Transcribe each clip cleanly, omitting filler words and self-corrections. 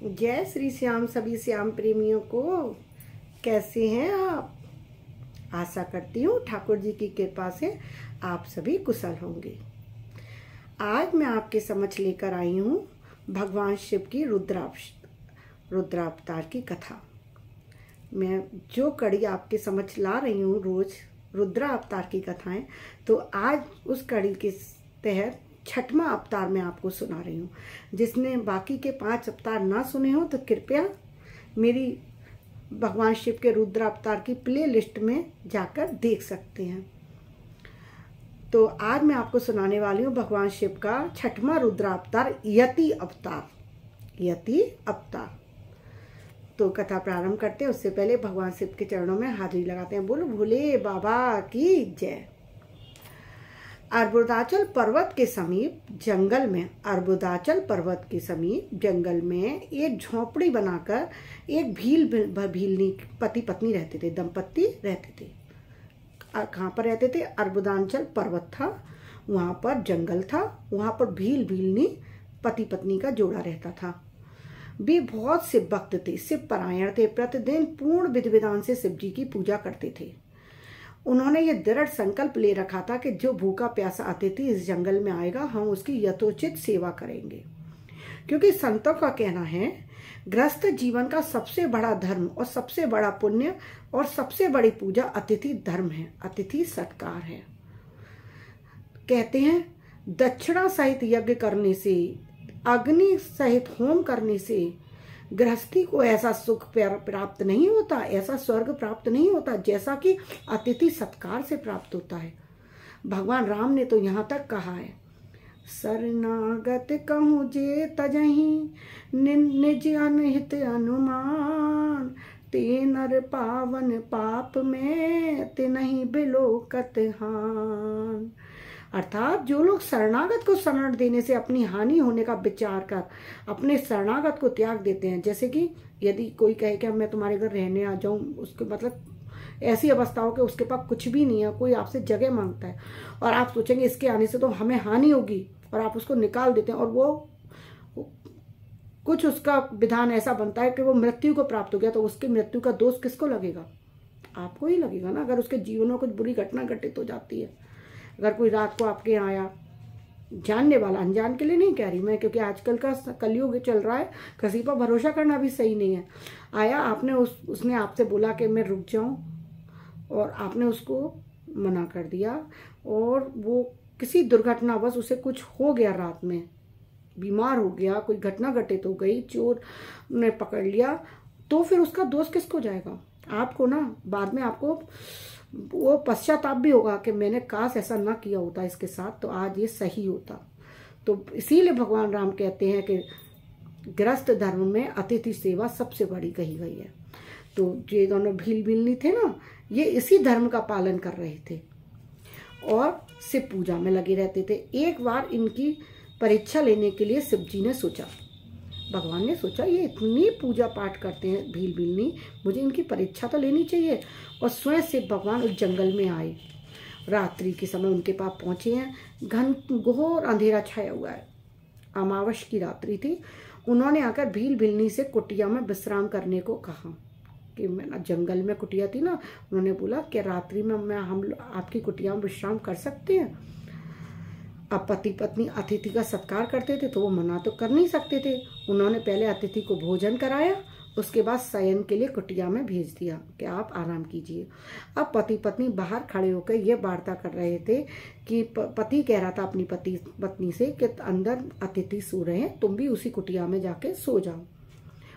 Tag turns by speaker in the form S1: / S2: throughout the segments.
S1: जय श्री श्याम सभी श्याम प्रेमियों को। कैसे हैं आप? आशा करती हूँ ठाकुर जी की कृपा से आप सभी कुशल होंगे। आज मैं आपके समक्ष लेकर आई हूँ भगवान शिव की रुद्रावतार की कथा। मैं जो कड़ी आपके समक्ष ला रही हूँ रोज रुद्रावतार की कथाएं, तो आज उस कड़ी के तहत छठवां अवतार मैं आपको सुना रही हूँ। जिसने बाकी के 5 अवतार ना सुने हो तो कृपया मेरी भगवान शिव के रुद्र अवतार की प्ले लिस्ट में जाकर देख सकते हैं। तो आज मैं आपको सुनाने वाली हूँ भगवान शिव का छठवां रुद्र अवतार यति अवतार। तो कथा प्रारंभ करते हैं। उससे पहले भगवान शिव के चरणों में हाजिरी लगाते हैं। बोलो भोले बाबा की जय। अर्बुदाचल पर्वत के समीप जंगल में एक झोपड़ी बनाकर एक भीलनी पति पत्नी रहते थे, दंपत्ति रहते थे। कहाँ पर रहते थे? अर्बुदाचल पर्वत था, वहां पर जंगल था, वहां पर भीलनी पति पत्नी का जोड़ा रहता था। वे बहुत शिव भक्त थे, शिव परायण थे, प्रतिदिन पूर्ण विधि विधान से शिव जी की पूजा करते थे। उन्होंने ये दृढ़ संकल्प ले रखा था कि जो भूखा प्यासा अतिथि इस जंगल में आएगा हम उसकी यथोचित सेवा करेंगे, क्योंकि संतों का कहना है गृहस्थ जीवन का सबसे बड़ा धर्म और सबसे बड़ा पुण्य और सबसे बड़ी पूजा अतिथि धर्म है, अतिथि सत्कार है। कहते हैं दक्षिणा सहित यज्ञ करने से, अग्नि सहित होम करने से गृहस्थी को ऐसा सुख प्राप्त नहीं होता, ऐसा स्वर्ग प्राप्त नहीं होता जैसा कि अतिथि सत्कार से प्राप्त होता है। भगवान राम ने तो यहाँ तक कहा है, शरणागत कहूँ जे तजहि निज अनहित अनुमान, ते नर पावन पाप में ते नहीं बिलोकत हान। अर्थात जो लोग शरणागत को शरण देने से अपनी हानि होने का विचार कर अपने शरणागत को त्याग देते हैं, जैसे कि यदि कोई कहे कि मैं तुम्हारे घर रहने आ जाऊं, उसके मतलब ऐसी अवस्था हो कि उसके पास कुछ भी नहीं है, कोई आपसे जगह मांगता है और आप सोचेंगे इसके आने से तो हमें हानि होगी और आप उसको निकाल देते हैं, और वो कुछ उसका विधान ऐसा बनता है कि वो मृत्यु को प्राप्त हो गया, तो उसकी मृत्यु का दोष किसको लगेगा? आपको ही लगेगा ना। अगर उसके जीवन में कुछ बुरी घटना घटित हो जाती है, अगर कोई रात को आपके यहाँ आया, जानने वाला, अनजान के लिए नहीं कह रही मैं, क्योंकि आजकल का कलयुग चल रहा है, किसी पर भरोसा करना भी सही नहीं है। आया, आपने उसने आपसे बोला कि मैं रुक जाऊं और आपने उसको मना कर दिया, और वो किसी दुर्घटनावश उसे कुछ हो गया, रात में बीमार हो गया, कोई घटना घटित हो गई, चोर ने पकड़ लिया, तो फिर उसका दोष किसको जाएगा? आपको ना। बाद में आपको वो पश्चाताप भी होगा कि मैंने काश ऐसा ना किया होता इसके साथ, तो आज ये सही होता। तो इसीलिए भगवान राम कहते हैं कि गृहस्थ धर्म में अतिथि सेवा सबसे बड़ी कही गई है। तो ये दोनों भीलनी थे ना, ये इसी धर्म का पालन कर रहे थे और शिव पूजा में लगे रहते थे। एक बार इनकी परीक्षा लेने के लिए शिव जी ने सोचा, भगवान ने सोचा ये इतनी पूजा पाठ करते हैं भीलनी, मुझे इनकी परीक्षा तो लेनी चाहिए। और स्वयं से भगवान उस जंगल में आए। रात्रि के समय उनके पास पहुंचे हैं। घनघोर अंधेरा छाया हुआ है, अमावस की रात्रि थी। उन्होंने आकर भीलनी से कुटिया में विश्राम करने को कहा कि मैं जंगल में कुटिया थी ना, उन्होंने बोला कि रात्रि में हम आपकी कुटिया में विश्राम कर सकते हैं। अब पति पत्नी अतिथि का सत्कार करते थे तो वो मना तो कर नहीं सकते थे। उन्होंने पहले अतिथि को भोजन कराया, उसके बाद शयन के लिए कुटिया में भेज दिया कि आप आराम कीजिए। अब पति पत्नी बाहर खड़े होकर ये वार्ता कर रहे थे कि पति कह रहा था अपनी पत्नी से कि अंदर अतिथि सो रहे हैं, तुम भी उसी कुटिया में जाके सो जाओ।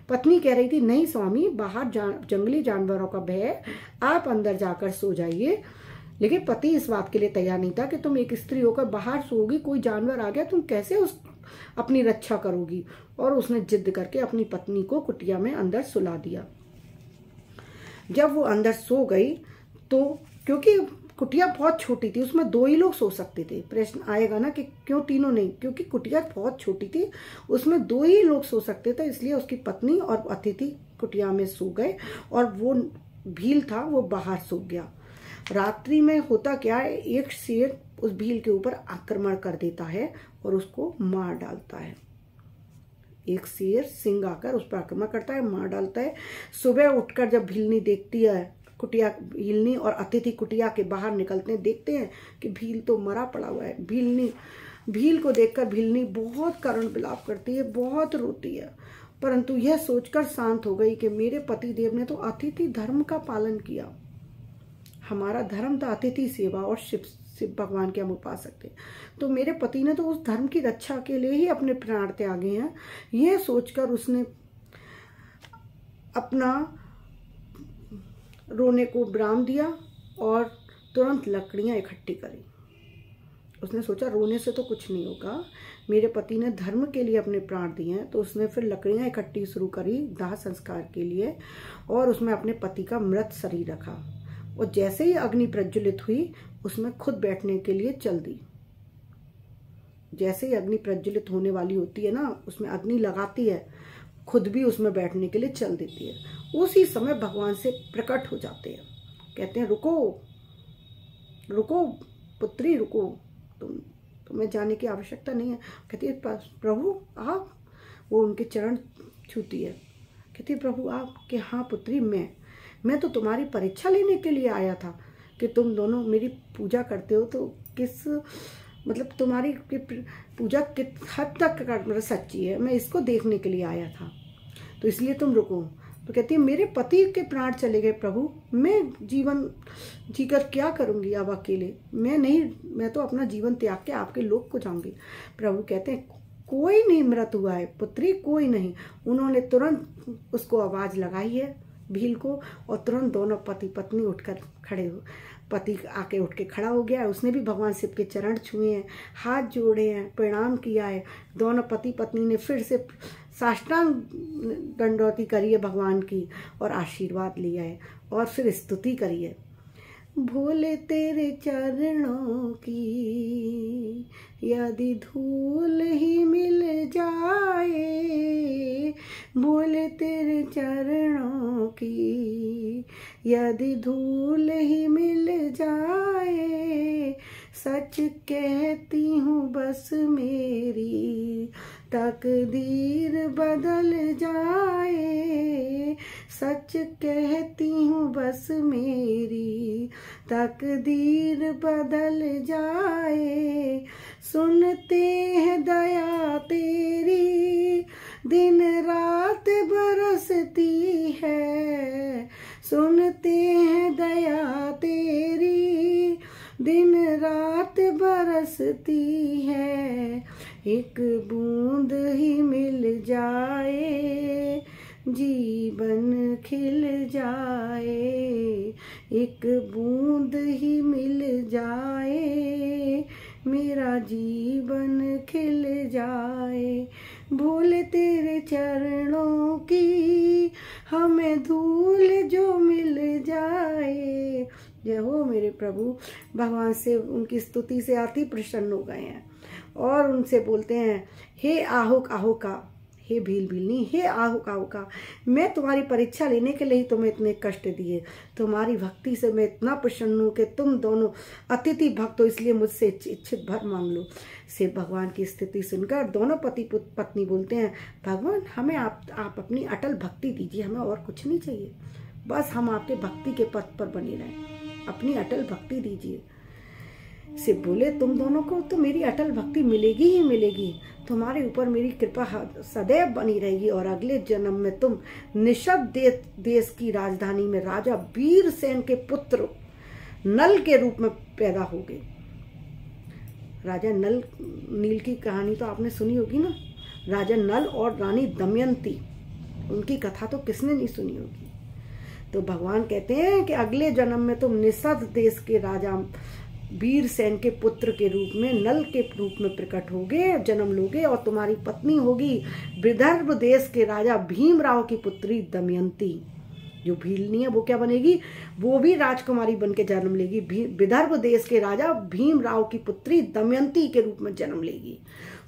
S1: पत्नी कह रही थी नहीं स्वामी, बाहर जंगली जानवरों का भय है, आप अंदर जाकर सो जाइए। लेकिन पति इस बात के लिए तैयार नहीं था कि तुम एक स्त्री होकर बाहर सोओगी, कोई जानवर आ गया तुम कैसे अपनी रक्षा करोगी। और उसने जिद करके अपनी पत्नी को कुटिया में अंदर सुला दिया। जब वो अंदर सो गई तो, क्योंकि कुटिया बहुत छोटी थी, उसमें 2 ही लोग सो सकते थे। प्रश्न आएगा ना कि क्यों तीनों नहीं? क्योंकि कुटिया बहुत छोटी थी, उसमें 2 ही लोग सो सकते थे, इसलिए उसकी पत्नी और अतिथि कुटिया में सो गए और वो भील था वो बाहर सो गया। रात्रि में होता क्या है, एक शेर उस भील के ऊपर आक्रमण कर देता है और उसको मार डालता है। एक शेर सिंह आकर उस पर आक्रमण करता है, मार डालता है। सुबह उठकर जब भीलनी देखती है, कुटिया भीलनी और अतिथि कुटिया के बाहर निकलते हैं, देखते हैं कि भील तो मरा पड़ा हुआ है। भील को देखकर भीलनी बहुत करुण विलाप करती है, बहुत रोती है, परंतु यह सोचकर शांत हो गई कि मेरे पति देव ने तो अतिथि धर्म का पालन किया। हमारा धर्म था अतिथि सेवा और शिव भगवान के हम उपासक थे, तो मेरे पति ने तो उस धर्म की रक्षा के लिए ही अपने प्राण त्यागे हैं। यह सोचकर उसने अपना रोने को विराम दिया और तुरंत लकड़ियां इकट्ठी करी। उसने सोचा रोने से तो कुछ नहीं होगा, मेरे पति ने धर्म के लिए अपने प्राण दिए हैं, तो उसने फिर लकड़ियां इकट्ठी शुरू करी दाह संस्कार के लिए, और उसमें अपने पति का मृत शरीर रखा। और जैसे ही अग्नि प्रज्वलित हुई उसमें खुद बैठने के लिए चल दी। जैसे ही अग्नि प्रज्वलित होने वाली होती है ना, उसमें अग्नि लगाती है, खुद भी उसमें बैठने के लिए चल देती है। उसी समय भगवान से प्रकट हो जाते हैं, कहते हैं रुको रुको पुत्री रुको, तुम्हें जाने की आवश्यकता नहीं है। कहती है प्रभु आप। वो उनके चरण छूती है, कहती है प्रभु आप। कि हाँ पुत्री मैं तो तुम्हारी परीक्षा लेने के लिए आया था कि तुम दोनों मेरी पूजा करते हो तो किस मतलब तुम्हारी पूजा किस हद तक मतलब सच्ची है, मैं इसको देखने के लिए आया था, तो इसलिए तुम रुको। तो कहती है मेरे पति के प्राण चले गए प्रभु, मैं जीवन जीकर क्या करूंगी अब अकेले, मैं तो अपना जीवन त्याग के आपके लोक को जाऊंगी। प्रभु कहते हैं कोई नहीं मृत हुआ है पुत्री, कोई नहीं। उन्होंने तुरंत उसको आवाज लगाई है भील को, और तुरंत दोनों पति पत्नी उठकर खड़े हो, पति आके उठ के खड़ा हो गया, उसने भी भगवान शिव के चरण छुए हैं, हाथ जोड़े हैं, प्रणाम किया है। दोनों पति पत्नी ने फिर से साष्टांग दंडौती करी है भगवान की और आशीर्वाद लिया है, और फिर स्तुति करी है। भोले तेरे चरणों की यदि धूल ही मिल जाए, भोले तेरे चरणों की यदि धूल ही मिल जाए, सच कहती हूँ बस मेरी तकदीर बदल जाए, सच कहती हूँ बस मेरी तकदीर बदल जाए। सुनते हैं दया तेरी दिन रात बरसती है, सुनते हैं दया तेरी दिन रात बरसती है, एक बूंद ही मिल जाए जीवन खिल जाए, एक बूंद ही मिल जाए मेरा जीवन खिल जाए। भोले तेरे चरणों की हमें धूल जो मिल जाए। जय हो मेरे प्रभु। भगवान से उनकी स्तुति से अति प्रसन्न हो गए हैं और उनसे बोलते हैं हे आहुक आहुका, हे भील भीलनी, हे आहुक आहुका, मैं तुम्हारी परीक्षा लेने के लिए ही तुम्हें इतने कष्ट दिए, तुम्हारी भक्ति से मैं इतना प्रसन्न हूँ कि तुम दोनों अतिथि भक्त हो, इसलिए मुझसे इच्छित भर मांग लो। शिव भगवान की स्थिति सुनकर दोनों पति पत्नी बोलते हैं भगवान हमें आप अपनी अटल भक्ति दीजिए, हमें और कुछ नहीं चाहिए, बस हम आपके भक्ति के पथ पर बने रहें, अपनी अटल भक्ति दीजिए। शिव बोले तुम दोनों को तो मेरी अटल भक्ति मिलेगी ही मिलेगी, तुम्हारे ऊपर मेरी कृपा सदैव बनी रहेगी और अगले जन्म में तुम निषद देश की राजधानी में राजा वीरसेन के पुत्र नल के रूप में पैदा होगे। राजा नल नील की कहानी तो आपने सुनी होगी ना, राजा नल और रानी दमयंती, उनकी कथा तो किसने नहीं सुनी होगी। तो भगवान कहते हैं कि अगले जन्म में तुम निषद देश के राजा वीरसेन के पुत्र के रूप में नल के रूप में प्रकट होगे, जन्म लोगे और तुम्हारी पत्नी होगी विदर्भ देश के राजा भीमराव की पुत्री दमयंती। जो भीलनी है वो क्या बनेगी, वो भी राजकुमारी बन के जन्म लेगी, विदर्भ देश के राजा भीमराव की पुत्री दमयंती के रूप में जन्म लेगी।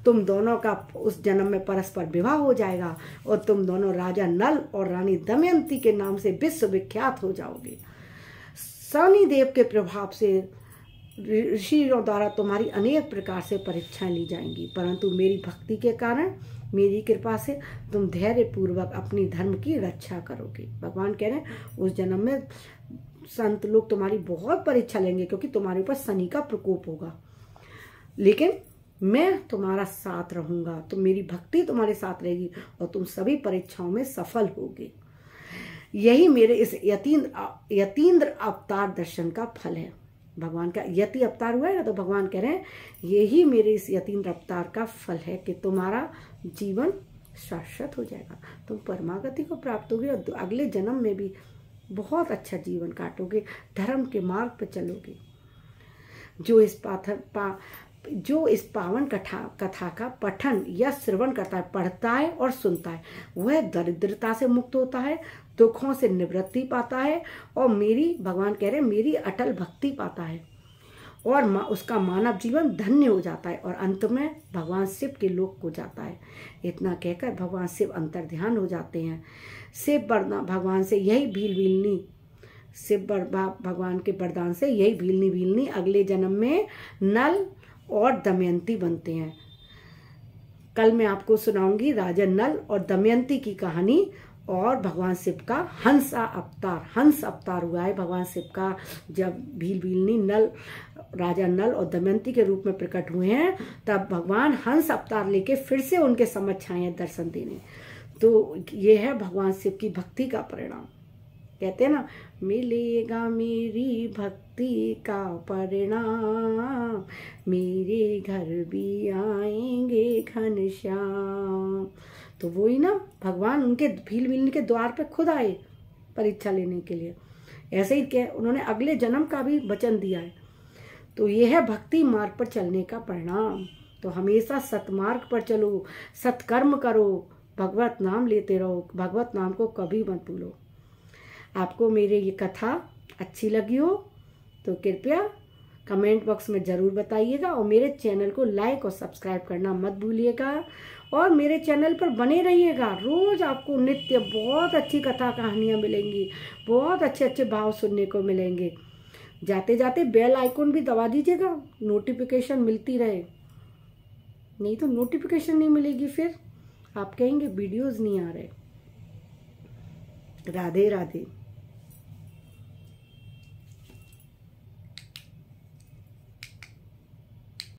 S1: तुम दोनों का उस जन्म में परस्पर विवाह हो जाएगा और तुम दोनों राजा नल और रानी दमयंती के नाम से विश्व विख्यात हो जाओगे। शनि देव के प्रभाव से ऋषियों द्वारा तुम्हारी अनेक प्रकार से परीक्षाएं ली जाएंगी, परंतु मेरी भक्ति के कारण मेरी कृपा से तुम धैर्य पूर्वक अपनी धर्म की रक्षा करोगे। भगवान कह रहे हैं उस जन्म में संत लोग तुम्हारी बहुत परीक्षा लेंगे, क्योंकि तुम्हारे ऊपर शनि का प्रकोप होगा, लेकिन मैं तुम्हारा साथ रहूंगा, तो मेरी भक्ति तुम्हारे साथ रहेगी और तुम सभी परीक्षाओं में सफल होगे। यही मेरे इस यतीन्द्र अवतार दर्शन का फल है। भगवान का यति अवतार हुआ है ना, तो भगवान कह रहे हैं यही मेरे इस यतीन्द्र अवतार का फल है कि तुम्हारा जीवन शाश्वत हो जाएगा, तुम परमागति को प्राप्त होगे और अगले जन्म में भी बहुत अच्छा जीवन काटोगे, धर्म के मार्ग पर चलोगे। जो इस पावन कथा का पठन या श्रवण करता है, पढ़ता है और सुनता है, वह दरिद्रता से मुक्त होता है, दुखों से निवृत्ति पाता है और भगवान कह रहे हैं मेरी अटल भक्ति पाता है और उसका मानव जीवन धन्य हो जाता है और अंत में भगवान शिव के लोक को जाता है। इतना कहकर भगवान शिव अंतर्ध्यान हो जाते हैं। शिव भगवान से यही भगवान के वरदान से यही भीलनी अगले जन्म में नल और दमयंती बनते हैं। कल मैं आपको सुनाऊंगी राजा नल और दमयंती की कहानी और भगवान शिव का हंस अवतार हुआ है भगवान शिव का। जब भीलनी राजा नल और दमयंती के रूप में प्रकट हुए हैं, तब भगवान हंस अवतार लेके फिर से उनके समक्ष आए हैं दर्शन देने। तो ये है भगवान शिव की भक्ति का परिणाम। कहते हैं ना, मिलेगा मेरी भक्ति का परिणाम, मेरे घर भी आएंगे घनश्याम। तो वही ना, भगवान उनके भीलनी के द्वार पे खुद आए परीक्षा लेने के लिए। ऐसे ही उन्होंने अगले जन्म का भी वचन दिया है। तो ये है भक्ति मार्ग पर चलने का परिणाम। तो हमेशा सतमार्ग पर चलो, सत्कर्म करो, भगवत नाम लेते रहो, भगवत नाम को कभी मत भूलो। आपको मेरी ये कथा अच्छी लगी हो तो कृपया कमेंट बॉक्स में ज़रूर बताइएगा और मेरे चैनल को लाइक और सब्सक्राइब करना मत भूलिएगा और मेरे चैनल पर बने रहिएगा। रोज़ आपको नित्य बहुत अच्छी कथा कहानियाँ मिलेंगी, बहुत अच्छे अच्छे भाव सुनने को मिलेंगे। जाते जाते बेल आइकन भी दबा दीजिएगा, नोटिफिकेशन मिलती रहे, नहीं तो नोटिफिकेशन नहीं मिलेगी, फिर आप कहेंगे वीडियोज़ नहीं आ रहे। राधे राधे।